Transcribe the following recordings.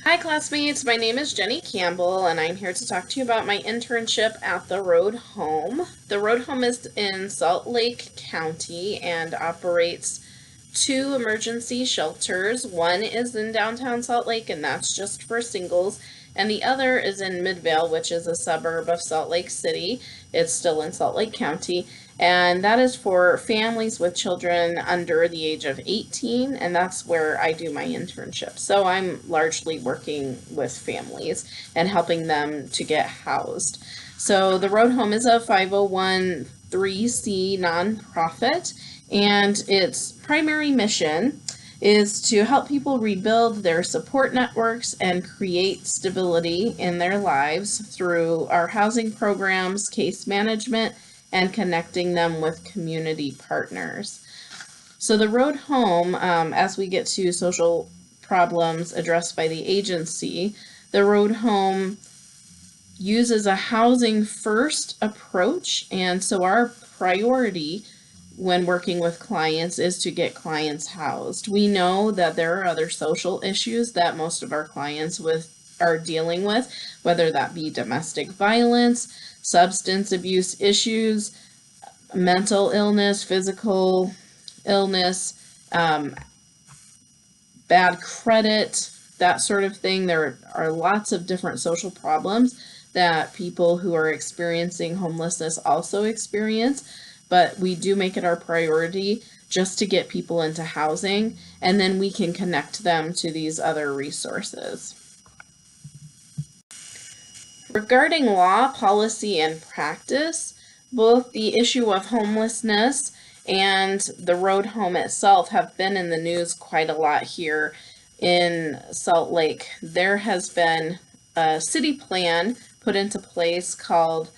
Hi classmates, my name is Jenny Campbell and I'm here to talk to you about my internship at the Road Home. The Road Home is in Salt Lake County and operates two emergency shelters. One is in downtown Salt Lake and that's just for singles, and the other is in Midvale, which is a suburb of Salt Lake City. It's still in Salt Lake County, and that is for families with children under the age of 18, and that's where I do my internship. So I'm largely working with families and helping them to get housed. So the Road Home is a 501(c) nonprofit, and its primary mission is to help people rebuild their support networks and create stability in their lives through our housing programs, case management, and connecting them with community partners. So the Road Home, as we get to social problems addressed by the agency, the Road Home uses a housing first approach, and so our priority when working with clients is to get clients housed. We know that there are other social issues that most of our clients are dealing with, whether that be domestic violence, substance abuse issues, mental illness, physical illness, bad credit, that sort of thing. There are lots of different social problems that people who are experiencing homelessness also experience, but we do make it our priority just to get people into housing, and then we can connect them to these other resources. Regarding law, policy, and practice, both the issue of homelessness and the Road Home itself have been in the news quite a lot here in Salt Lake. There has been a city plan put into place called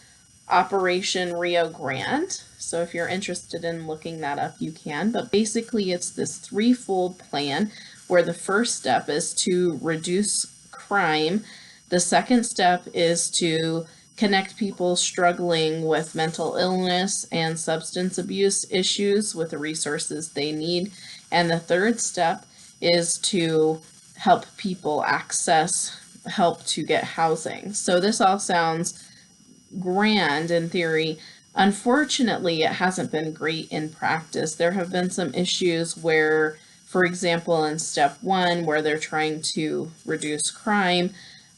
Operation Rio Grande. So if you're interested in looking that up, you can. But basically, it's this threefold plan where the first step is to reduce crime. The second step is to connect people struggling with mental illness and substance abuse issues with the resources they need. And the third step is to help people access help to get housing. So this all sounds grand in theory. Unfortunately, it hasn't been great in practice. There have been some issues where, for example, in step one, where they're trying to reduce crime,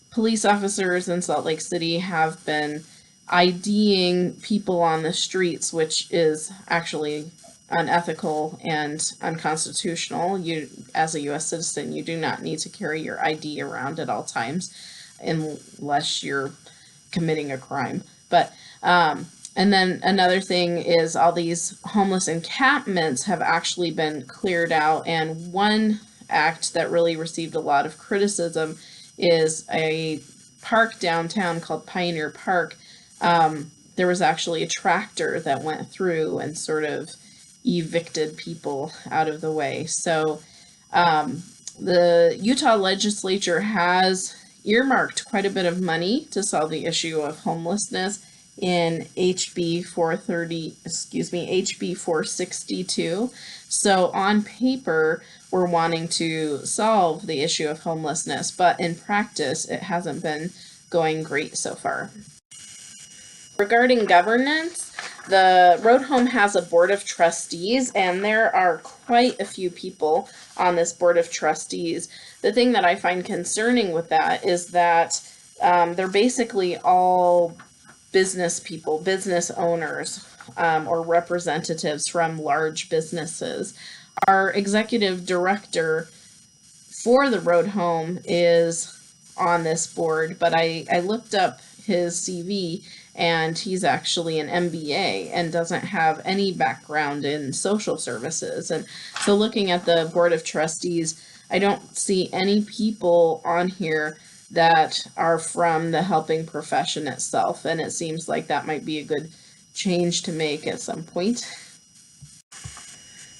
police officers in Salt Lake City have been IDing people on the streets, which is actually unethical and unconstitutional. You, as a U.S. citizen, you do not need to carry your ID around at all times unless you're committing a crime. But and then another thing is all these homeless encampments have actually been cleared out, and one act that really received a lot of criticism is a park downtown called Pioneer Park. There was actually a tractor that went through and sort of evicted people out of the way. So the Utah legislature has earmarked quite a bit of money to solve the issue of homelessness in HB 462. So on paper, we're wanting to solve the issue of homelessness, but in practice, it hasn't been going great so far. Regarding governance, the Road Home has a board of trustees, and there are quite a few people on this board of trustees. The thing that I find concerning with that is that they're basically all business people, business owners, or representatives from large businesses. Our executive director for the Road Home is on this board, but I looked up his CV, and he's actually an MBA and doesn't have any background in social services. And so looking at the board of trustees, I don't see any people on here that are from the helping profession itself, and it seems like that might be a good change to make at some point.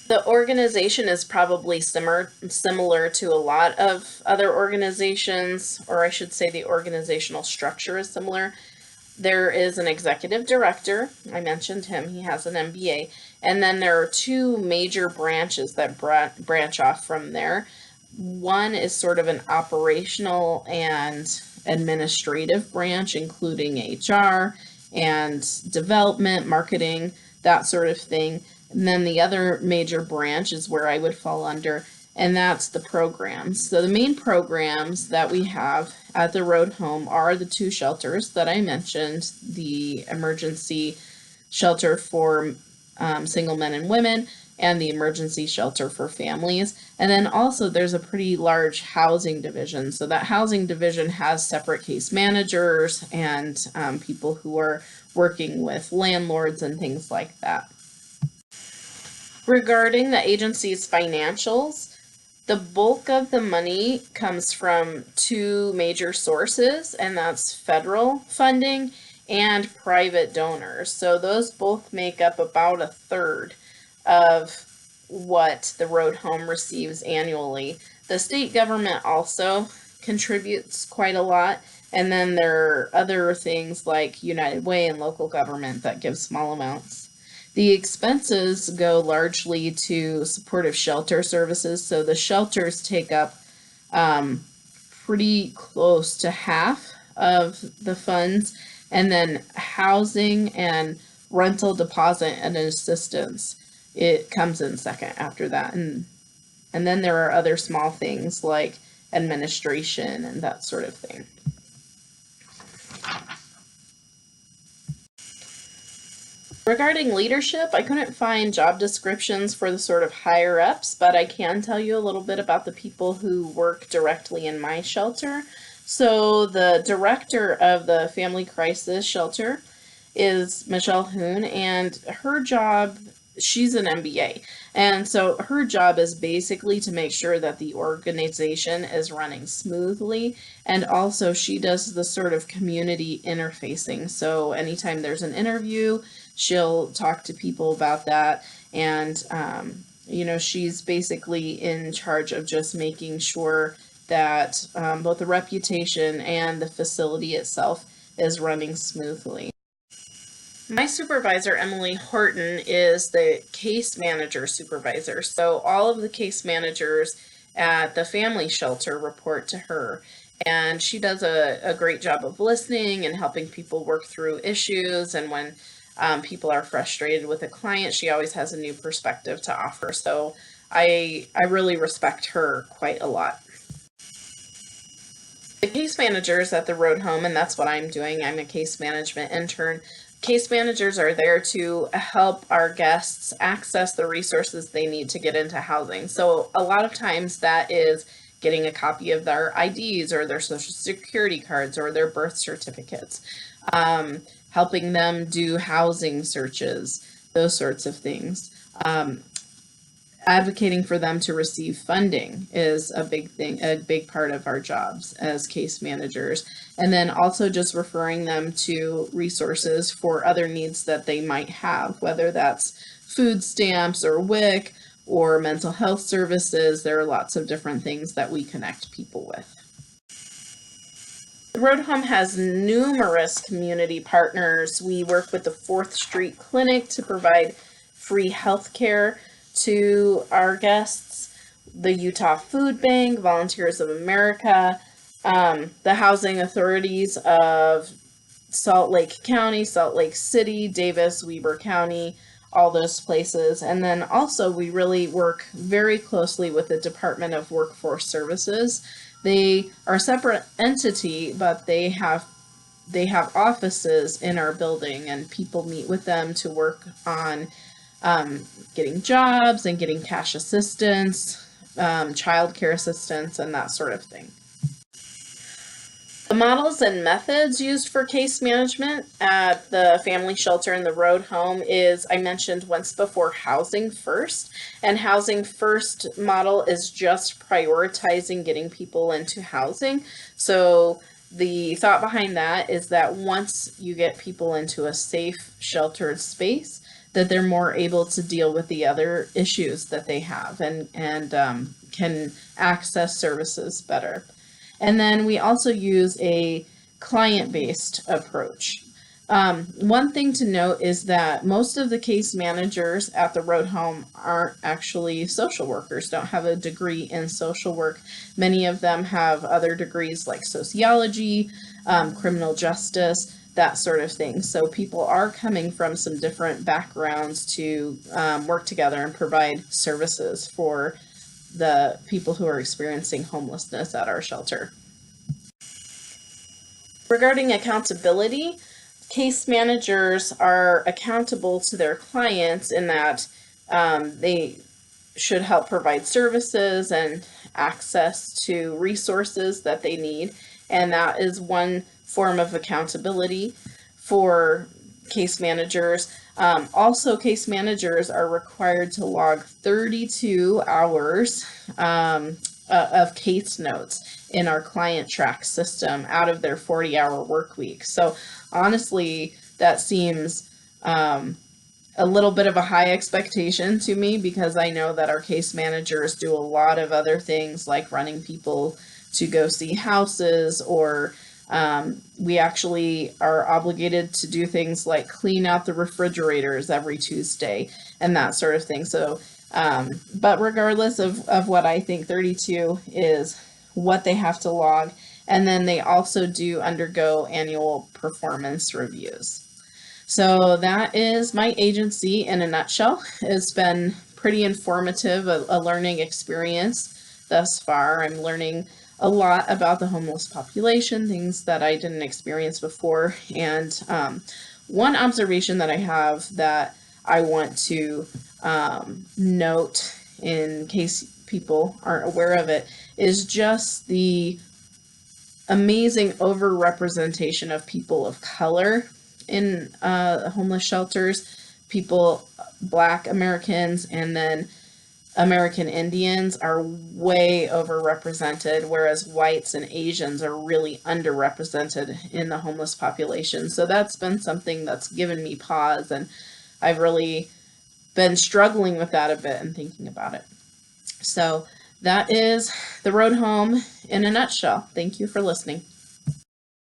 The organization is probably similar to a lot of other organizations, or I should say the organizational structure is similar. There is an executive director. I mentioned him. He has an MBA. And then there are two major branches that branch off from there. One is sort of an operational and administrative branch, including HR and development, marketing, that sort of thing. And then the other major branch is where I would fall under, and that's the programs. So the main programs that we have at the Road Home are the two shelters that I mentioned, the emergency shelter for single men and women, and the emergency shelter for families. And then also there's a pretty large housing division. So that housing division has separate case managers and people who are working with landlords and things like that. Regarding the agency's financials, the bulk of the money comes from two major sources, and that's federal funding and private donors. So those both make up about a third of what the Road Home receives annually. The state government also contributes quite a lot, and then there are other things like United Way and local government that give small amounts. The expenses go largely to supportive shelter services, so the shelters take up pretty close to half of the funds, and then housing and rental deposit and assistance, it comes in second after that. And then there are other small things like administration and that sort of thing. Regarding leadership, I couldn't find job descriptions for the sort of higher ups, but I can tell you a little bit about the people who work directly in my shelter. So the director of the Family Crisis Shelter is Michelle Hoon, and her job, she's an MBA. And so her job is basically to make sure that the organization is running smoothly. And also she does the sort of community interfacing. So anytime there's an interview, she'll talk to people about that. And, she's basically in charge of just making sure that both the reputation and the facility itself is running smoothly. My supervisor, Emily Horton, is the case manager supervisor. So all of the case managers at the family shelter report to her. And she does a great job of listening and helping people work through issues. And when people are frustrated with a client, she always has a new perspective to offer. So I really respect her quite a lot. The case managers at the Road Home, and that's what I'm doing, I'm a case management intern. Case managers are there to help our guests access the resources they need to get into housing. So a lot of times that is getting a copy of their IDs or their social security cards or their birth certificates, helping them do housing searches, those sorts of things. Advocating for them to receive funding is a big thing, a big part of our jobs as case managers. And then also just referring them to resources for other needs that they might have, whether that's food stamps or WIC or mental health services. There are lots of different things that we connect people with. The Road Home has numerous community partners. We work with the 4th Street Clinic to provide free health care to our guests, the Utah Food Bank, Volunteers of America, the housing authorities of Salt Lake County, Salt Lake City, Davis, Weber County, all those places. And then also we really work very closely with the Department of Workforce Services. They are a separate entity, but they have offices in our building, and people meet with them to work on getting jobs and getting cash assistance, child care assistance, and that sort of thing. The models and methods used for case management at the family shelter and the Road Home is, I mentioned once before, housing first. And housing first model is just prioritizing getting people into housing. So the thought behind that is that once you get people into a safe, sheltered space, that they're more able to deal with the other issues that they have and can access services better. And then we also use a client-based approach. One thing to note is that most of the case managers at the road home aren't actually social workers, don't have a degree in social work. Many of them have other degrees like sociology, criminal justice, that sort of thing. So people are coming from some different backgrounds to work together and provide services for the people who are experiencing homelessness at our shelter. Regarding accountability, case managers are accountable to their clients in that they should help provide services and access to resources that they need. And that is one form of accountability for case managers. Also, case managers are required to log 32 hours of case notes in our client track system out of their 40-hour work week. So honestly, that seems a little bit of a high expectation to me, because I know that our case managers do a lot of other things like running people to go see houses, or we actually are obligated to do things like clean out the refrigerators every Tuesday and that sort of thing. So, but regardless of what I think, 32 is what they have to log. And then they also do undergo annual performance reviews. So that is my agency in a nutshell. It's been pretty informative, a learning experience thus far. I'm learning a lot about the homeless population, things that I didn't experience before. And one observation that I have that I want to note, in case people aren't aware of it, is just the amazing overrepresentation of people of color in homeless shelters. People, Black Americans, and then American Indians are way overrepresented, whereas whites and Asians are really underrepresented in the homeless population. So that's been something that's given me pause, and I've really been struggling with that a bit and thinking about it. So that is the road home in a nutshell. Thank you for listening.